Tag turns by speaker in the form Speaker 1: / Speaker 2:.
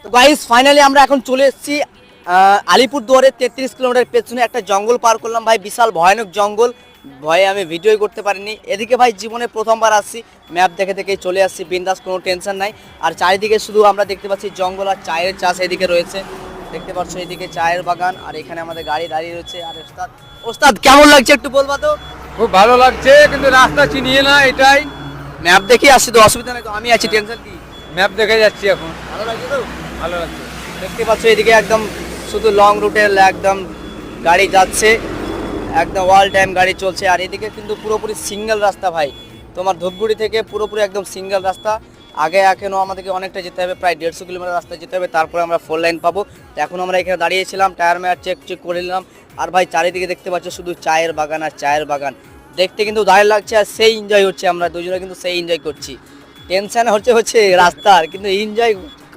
Speaker 1: তো guys finally আমরা এখন চলে এসেছি আলিপুরদুয়ারের 33 কিলোমিটার পেছনে একটা জঙ্গল পার করলাম ভাই, বিশাল ভয়ানক জঙ্গল। ভয়ে আমি ভিডিও করতে পারিনি। এদিকে ভাই জীবনে প্রথমবার আসছি, ম্যাপ দেখে দেখেই চলে আসছি বিন্দাস, কোনো টেনশন নাই। আর চারিদিকে শুধু আমরা দেখতে পাচ্ছি জঙ্গল আর চায়ের চাষ এদিকে রয়েছে, দেখতে পাচ্ছ এদিকে চায়ের বাগান, আর এখানে আমাদের গাড়ি দাঁড়িয়ে রয়েছে। আর ওস্তাদ, ওস্তাদ কেমন লাগছে একটু বলবা তো?
Speaker 2: খুব ভালো লাগছে, কিন্তু রাস্তা চিনিয়ে না, এটাই।
Speaker 1: ম্যাপ দেখে আসছি তো, অসুবিধা নেই তো, আমি আছি, টেনশন কি?
Speaker 2: ম্যাপ দেখে যাচ্ছি এখন।
Speaker 1: ভালো লাগছে তো?
Speaker 2: ভালো লাগছে।
Speaker 1: দেখতে পাচ্ছ এদিকে একদম শুধু লং রুটের একদম গাড়ি যাচ্ছে, একদম অল টাইম গাড়ি চলছে। আর এদিকে কিন্তু পুরোপুরি সিঙ্গেল রাস্তা ভাই, তোমার ধূপগুড়ি থেকে পুরোপুরি একদম সিঙ্গেল রাস্তা। আগে এখনও আমাদেরকে অনেকটা যেতে হবে, প্রায় 150 কিলোমিটার রাস্তা যেতে হবে, তারপরে আমরা 4 লাইন পাবো। তো এখন আমরা এখানে দাঁড়িয়েছিলাম, টায়ার মায়ার চেক করে নিলাম। আর ভাই চারিদিকে দেখতে পাচ্ছ শুধু চায়ের বাগান আর চায়ের বাগান, দেখতে কিন্তু দারুণ লাগছে। আর সেই এনজয় হচ্ছে, আমরা দুজনে কিন্তু সেই এনজয় করছি। টেনশন হচ্ছে রাস্তার, কিন্তু এনজয়